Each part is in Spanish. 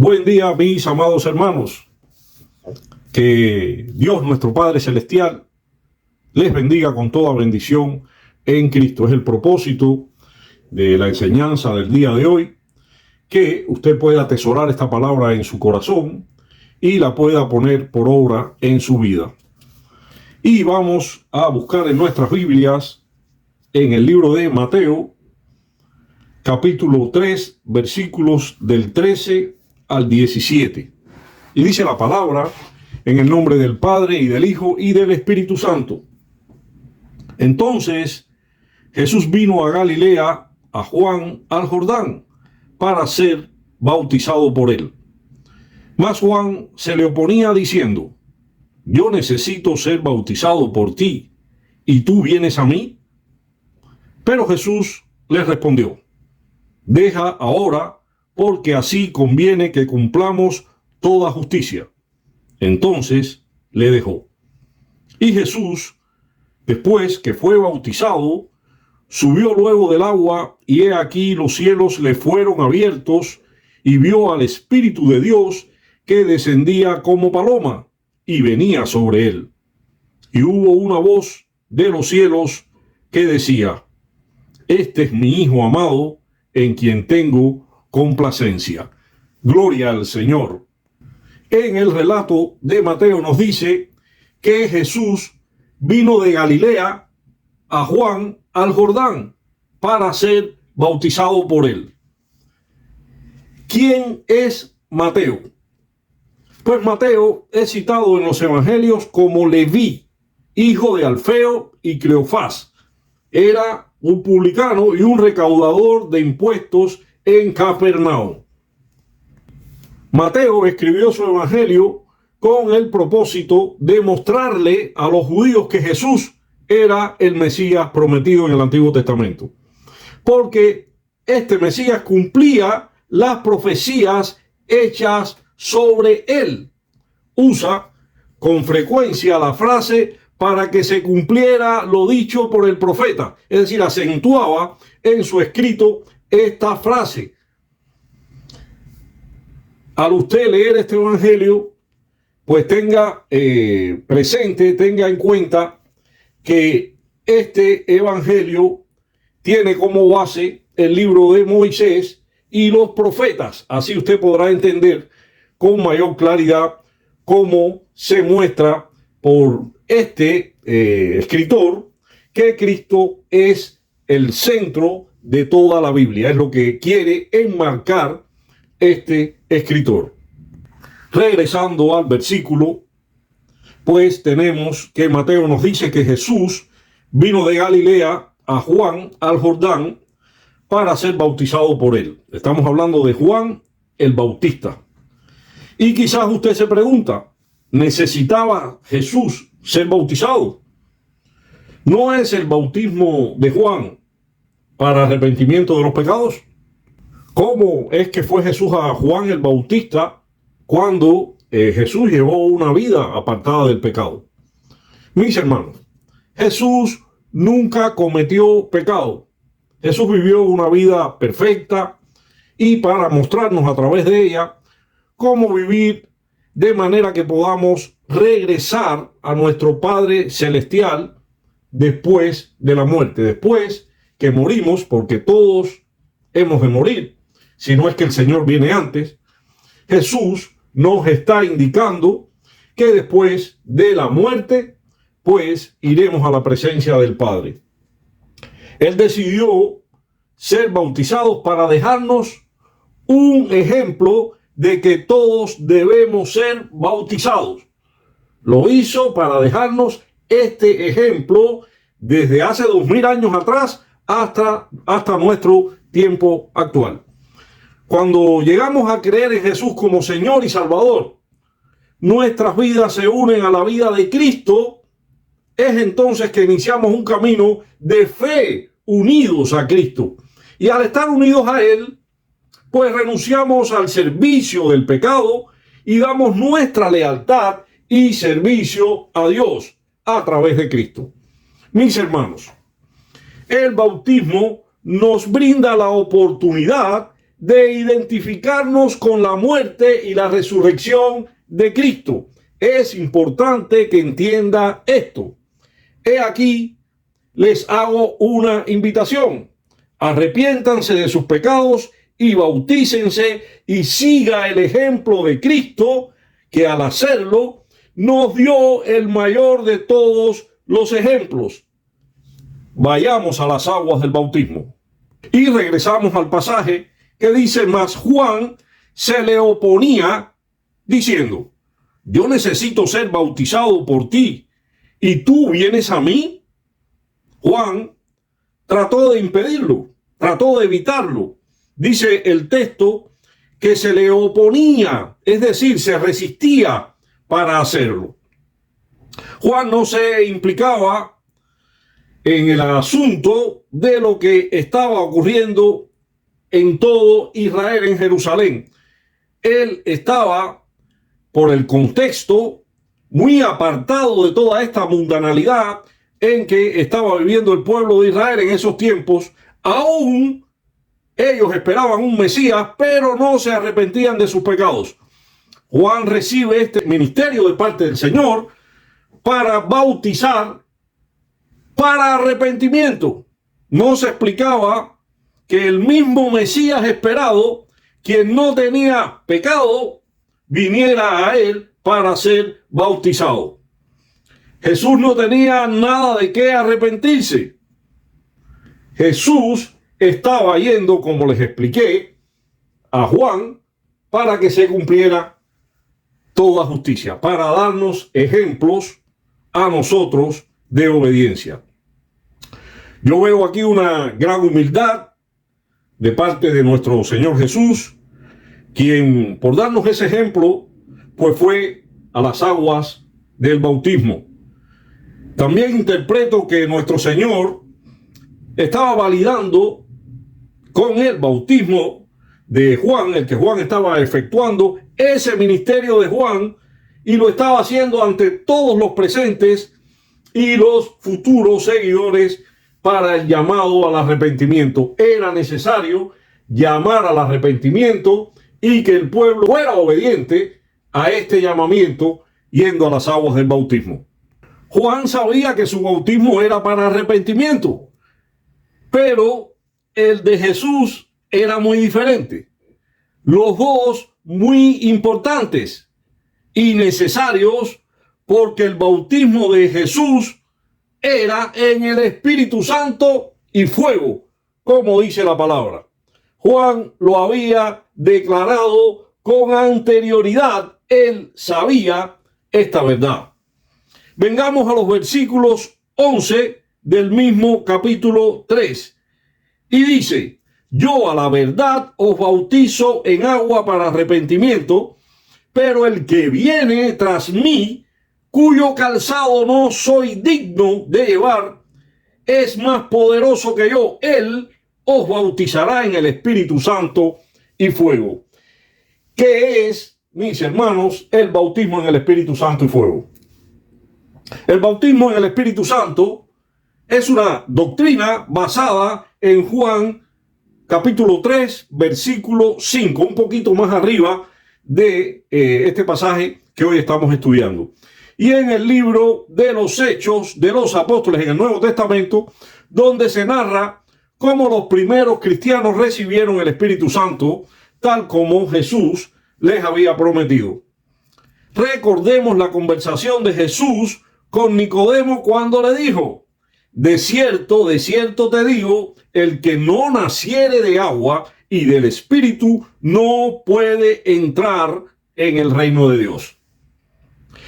Buen día, mis amados hermanos. Que Dios, nuestro Padre Celestial, les bendiga con toda bendición en Cristo. Es el propósito de la enseñanza del día de hoy, que usted pueda atesorar esta palabra en su corazón y la pueda poner por obra en su vida. Y vamos a buscar en nuestras Biblias, en el libro de Mateo, capítulo 3, versículos del 13 al 17. Y dice la palabra: en el nombre del Padre, y del Hijo, y del Espíritu Santo. Entonces Jesús vino a Galilea, a Juan, al Jordán, para ser bautizado por él. Mas Juan se le oponía diciendo: yo necesito ser bautizado por ti, ¿y tú vienes a mí? Pero Jesús les respondió: deja ahora, porque así conviene que cumplamos toda justicia. Entonces le dejó. Y Jesús, después que fue bautizado, subió luego del agua, y he aquí los cielos le fueron abiertos, y vio al Espíritu de Dios que descendía como paloma y venía sobre él. Y hubo una voz de los cielos que decía: este es mi Hijo amado, en quien tengo complacencia. Gloria al Señor. En el relato de Mateo nos dice que Jesús vino de Galilea a Juan, al Jordán, para ser bautizado por él. ¿Quién es Mateo? Pues Mateo es citado en los evangelios como Leví, hijo de Alfeo y Cleofás. Era un publicano y un recaudador de impuestos en Capernaum. Mateo escribió su evangelio con el propósito de mostrarle a los judíos que Jesús era el Mesías prometido en el Antiguo Testamento, porque este Mesías cumplía las profecías hechas sobre él. Usa con frecuencia la frase para que se cumpliera lo dicho por el profeta, es decir, acentuaba en su escrito esta frase. Al usted leer este evangelio, pues tenga presente, tenga en cuenta que este evangelio tiene como base el libro de Moisés y los profetas. Así usted podrá entender con mayor claridad cómo se muestra por este escritor que Cristo es el centro de toda la Biblia. Es lo que quiere enmarcar este escritor. Regresando al versículo, pues tenemos que Mateo nos dice que Jesús vino de Galilea a Juan, al Jordán, para ser bautizado por él. Estamos hablando de Juan el Bautista. Y quizás usted se pregunta: ¿necesitaba Jesús ser bautizado? ¿No es el bautismo de Juan para arrepentimiento de los pecados? ¿Cómo es que fue Jesús a Juan el Bautista cuando Jesús llevó una vida apartada del pecado? Mis hermanos, Jesús nunca cometió pecado. Jesús vivió una vida perfecta, y para mostrarnos a través de ella cómo vivir de manera que podamos regresar a nuestro Padre Celestial después de la muerte, después que morimos, porque todos hemos de morir, si no es que el Señor viene antes. Jesús nos está indicando que después de la muerte, pues iremos a la presencia del Padre. Él decidió ser bautizado para dejarnos un ejemplo de que todos debemos ser bautizados. Lo hizo para dejarnos este ejemplo desde hace 2000 años atrás hasta nuestro tiempo actual. Cuando llegamos a creer en Jesús como Señor y Salvador, nuestras vidas se unen a la vida de Cristo. Es entonces que iniciamos un camino de fe unidos a Cristo. Y al estar unidos a Él, pues renunciamos al servicio del pecado y damos nuestra lealtad y servicio a Dios a través de Cristo. Mis hermanos, el bautismo nos brinda la oportunidad de identificarnos con la muerte y la resurrección de Cristo. Es importante que entienda esto. He aquí, les hago una invitación. Arrepiéntanse de sus pecados y bautícense y siga el ejemplo de Cristo, que al hacerlo nos dio el mayor de todos los ejemplos. Vayamos a las aguas del bautismo. Y regresamos al pasaje que dice: mas Juan se le oponía diciendo: yo necesito ser bautizado por ti, ¿y tú vienes a mí? Juan trató de impedirlo, trató de evitarlo. Dice el texto que se le oponía, es decir, se resistía para hacerlo. Juan no se implicaba en el asunto de lo que estaba ocurriendo en todo Israel, en Jerusalén. Él estaba, por el contexto, muy apartado de toda esta mundanalidad en que estaba viviendo el pueblo de Israel en esos tiempos. Aún ellos esperaban un Mesías, pero no se arrepentían de sus pecados. Juan recibe este ministerio de parte del Señor para bautizar para arrepentimiento. No se explicaba que el mismo Mesías esperado, quien no tenía pecado, viniera a él para ser bautizado. Jesús no tenía nada de qué arrepentirse. Jesús estaba yendo, como les expliqué, a Juan para que se cumpliera toda justicia, para darnos ejemplos a nosotros de obediencia. Yo veo aquí una gran humildad de parte de nuestro Señor Jesús, quien, por darnos ese ejemplo, pues fue a las aguas del bautismo. También interpreto que nuestro Señor estaba validando con el bautismo de Juan, el que Juan estaba efectuando, ese ministerio de Juan, y lo estaba haciendo ante todos los presentes y los futuros seguidores para el llamado al arrepentimiento. Era necesario llamar al arrepentimiento y que el pueblo fuera obediente a este llamamiento yendo a las aguas del bautismo. Juan sabía que su bautismo era para arrepentimiento, pero el de Jesús era muy diferente. Los dos muy importantes y necesarios, porque el bautismo de Jesús era en el Espíritu Santo y fuego, como dice la palabra. Juan lo había declarado con anterioridad. Él sabía esta verdad. Vengamos a los versículos 11 del mismo capítulo 3. Y dice: yo a la verdad os bautizo en agua para arrepentimiento, pero el que viene tras mí, cuyo calzado no soy digno de llevar, es más poderoso que yo. Él os bautizará en el Espíritu Santo y fuego. ¿Qué es, mis hermanos, el bautismo en el Espíritu Santo y fuego? El bautismo en el Espíritu Santo es una doctrina basada en Juan capítulo 3, versículo 5, un poquito más arriba de este pasaje que hoy estamos estudiando. Y en el libro de los Hechos de los Apóstoles en el Nuevo Testamento, donde se narra cómo los primeros cristianos recibieron el Espíritu Santo, tal como Jesús les había prometido. Recordemos la conversación de Jesús con Nicodemo cuando le dijo: de cierto te digo, el que no naciere de agua y del Espíritu no puede entrar en el reino de Dios.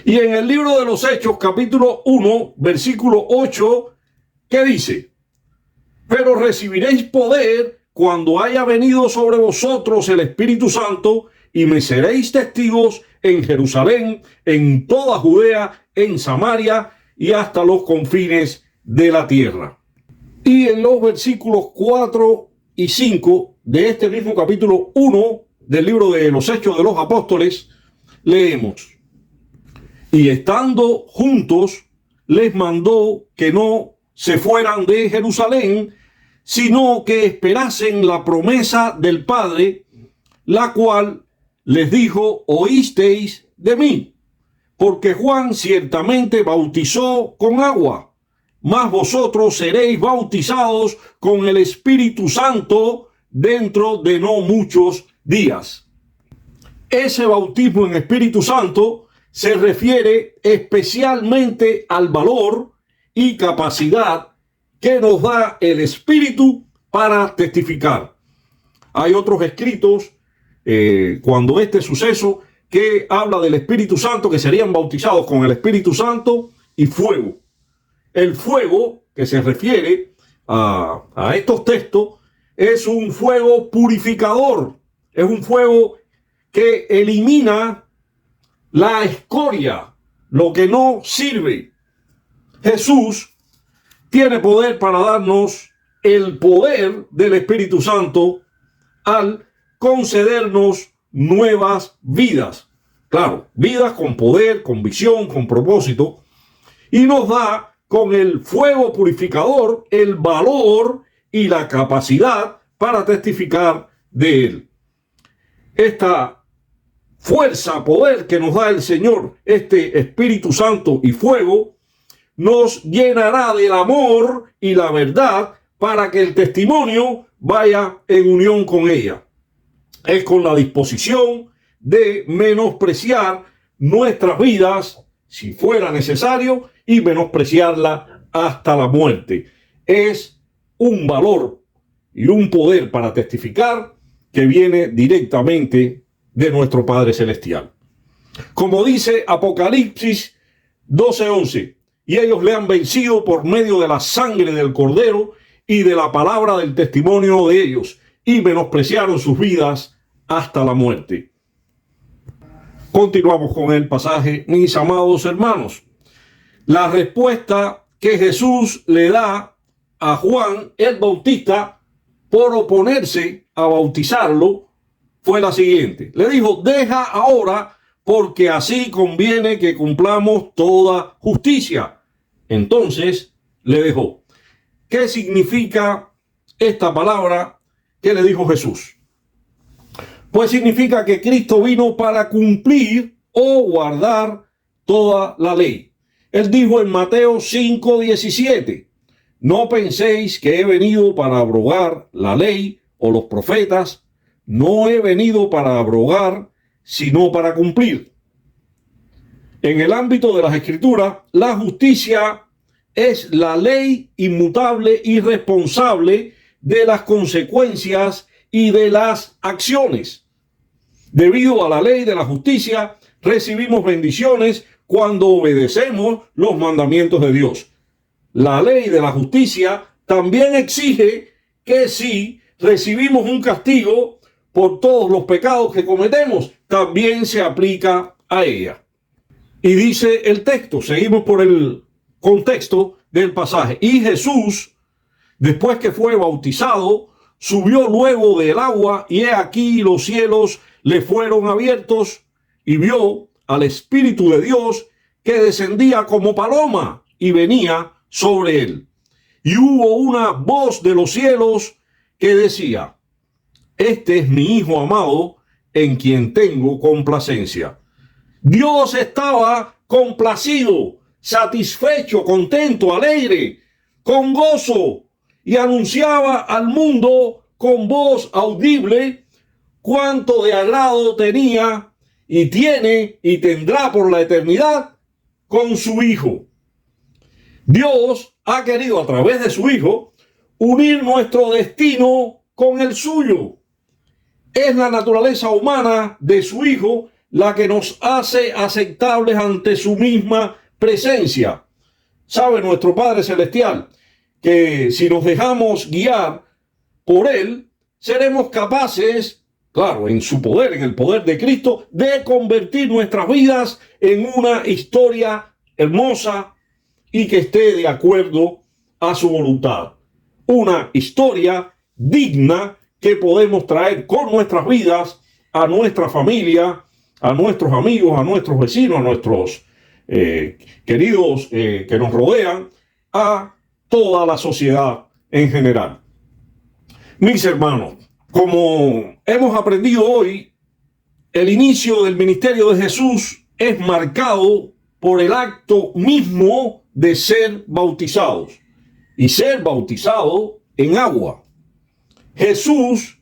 Y en el libro de los Hechos, capítulo 1, versículo 8, ¿qué dice? Pero recibiréis poder cuando haya venido sobre vosotros el Espíritu Santo, y me seréis testigos en Jerusalén, en toda Judea, en Samaria y hasta los confines de la tierra. Y en los versículos 4 y 5 de este mismo capítulo 1 del libro de los Hechos de los Apóstoles, leemos: y estando juntos, les mandó que no se fueran de Jerusalén, sino que esperasen la promesa del Padre, la cual les dijo: oísteis de mí, porque Juan ciertamente bautizó con agua, mas vosotros seréis bautizados con el Espíritu Santo dentro de no muchos días. Ese bautismo en Espíritu Santo se refiere especialmente al valor y capacidad que nos da el Espíritu para testificar. Hay otros escritos cuando este suceso que habla del Espíritu Santo, que serían bautizados con el Espíritu Santo y fuego. El fuego que se refiere a estos textos es un fuego purificador, es un fuego que elimina la escoria, lo que no sirve. Jesús tiene poder para darnos el poder del Espíritu Santo al concedernos nuevas vidas. Claro, vidas con poder, con visión, con propósito. Y nos da con el fuego purificador el valor y la capacidad para testificar de él. Esta fuerza, poder que nos da el Señor, este Espíritu Santo y fuego, nos llenará del amor y la verdad para que el testimonio vaya en unión con ella. Es con la disposición de menospreciar nuestras vidas, si fuera necesario, y menospreciarla hasta la muerte. Es un valor y un poder para testificar que viene directamente de nuestro Padre Celestial. Como dice Apocalipsis 12:11, y ellos le han vencido por medio de la sangre del Cordero y de la palabra del testimonio de ellos, y menospreciaron sus vidas hasta la muerte. Continuamos con el pasaje, mis amados hermanos. La respuesta que Jesús le da a Juan el Bautista por oponerse a bautizarlo fue la siguiente. Le dijo: deja ahora, porque así conviene que cumplamos toda justicia. Entonces le dejó. ¿Qué significa esta palabra que le dijo Jesús? Pues significa que Cristo vino para cumplir o guardar toda la ley. Él dijo en Mateo 5:17, no penséis que he venido para abrogar la ley o los profetas. No he venido para abrogar, sino para cumplir. En el ámbito de las Escrituras, la justicia es la ley inmutable y responsable de las consecuencias y de las acciones. Debido a la ley de la justicia, recibimos bendiciones cuando obedecemos los mandamientos de Dios. La ley de la justicia también exige que si recibimos un castigo por todos los pecados que cometemos, también se aplica a ella. Y dice el texto, seguimos por el contexto del pasaje. Y Jesús, después que fue bautizado, subió luego del agua, y he aquí los cielos le fueron abiertos, y vio al Espíritu de Dios que descendía como paloma y venía sobre él. Y hubo una voz de los cielos que decía: este es mi Hijo amado, en quien tengo complacencia. Dios estaba complacido, satisfecho, contento, alegre, con gozo, y anunciaba al mundo con voz audible cuánto de agrado tenía y tiene y tendrá por la eternidad con su Hijo. Dios ha querido, a través de su Hijo, unir nuestro destino con el suyo. Es la naturaleza humana de su Hijo la que nos hace aceptables ante su misma presencia. Sabe nuestro Padre Celestial que si nos dejamos guiar por Él, seremos capaces, claro, en su poder, en el poder de Cristo, de convertir nuestras vidas en una historia hermosa y que esté de acuerdo a su voluntad. Una historia digna que podemos traer con nuestras vidas a nuestra familia, a nuestros amigos, a nuestros vecinos, a nuestros queridos que nos rodean, a toda la sociedad en general. Mis hermanos, como hemos aprendido hoy, el inicio del ministerio de Jesús es marcado por el acto mismo de ser bautizados y ser bautizado en agua. Jesús,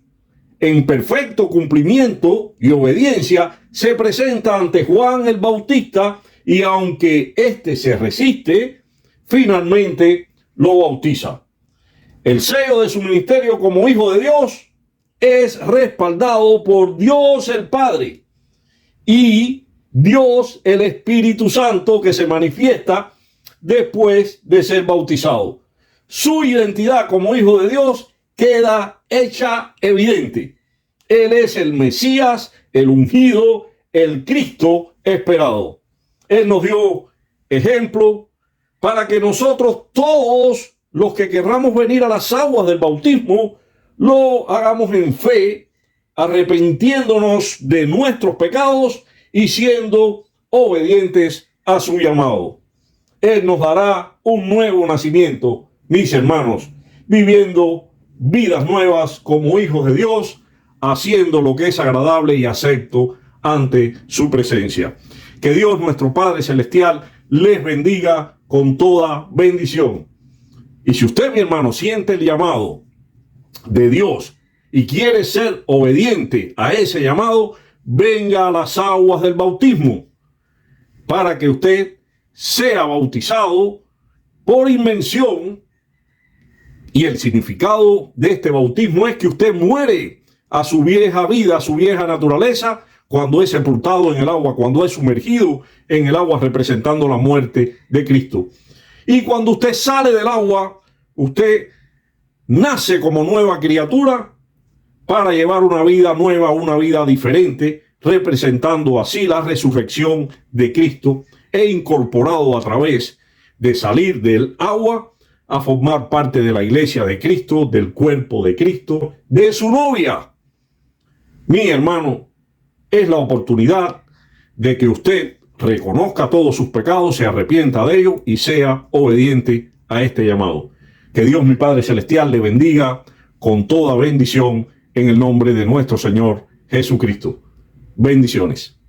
en perfecto cumplimiento y obediencia, se presenta ante Juan el Bautista y aunque éste se resiste, finalmente lo bautiza. El sello de su ministerio como hijo de Dios es respaldado por Dios el Padre y Dios el Espíritu Santo, que se manifiesta después de ser bautizado. Su identidad como hijo de Dios queda hecha evidente. Él es el Mesías, el ungido, el Cristo esperado. Él nos dio ejemplo para que nosotros, todos los que querramos venir a las aguas del bautismo, lo hagamos en fe, arrepintiéndonos de nuestros pecados y siendo obedientes a su llamado. Él nos dará un nuevo nacimiento, mis hermanos, viviendo vidas nuevas como hijos de Dios, haciendo lo que es agradable y acepto ante su presencia. Que Dios, nuestro Padre Celestial, les bendiga con toda bendición. Y si usted, mi hermano, siente el llamado de Dios y quiere ser obediente a ese llamado, venga a las aguas del bautismo para que usted sea bautizado por inmersión. Y el significado de este bautismo es que usted muere a su vieja vida, a su vieja naturaleza, cuando es sepultado en el agua, cuando es sumergido en el agua representando la muerte de Cristo. Y cuando usted sale del agua, usted nace como nueva criatura para llevar una vida nueva, una vida diferente, representando así la resurrección de Cristo e incorporado a través de salir del agua a formar parte de la iglesia de Cristo, del cuerpo de Cristo, de su novia. Mi hermano, es la oportunidad de que usted reconozca todos sus pecados, se arrepienta de ellos y sea obediente a este llamado. Que Dios, mi Padre Celestial, le bendiga con toda bendición en el nombre de nuestro Señor Jesucristo. Bendiciones.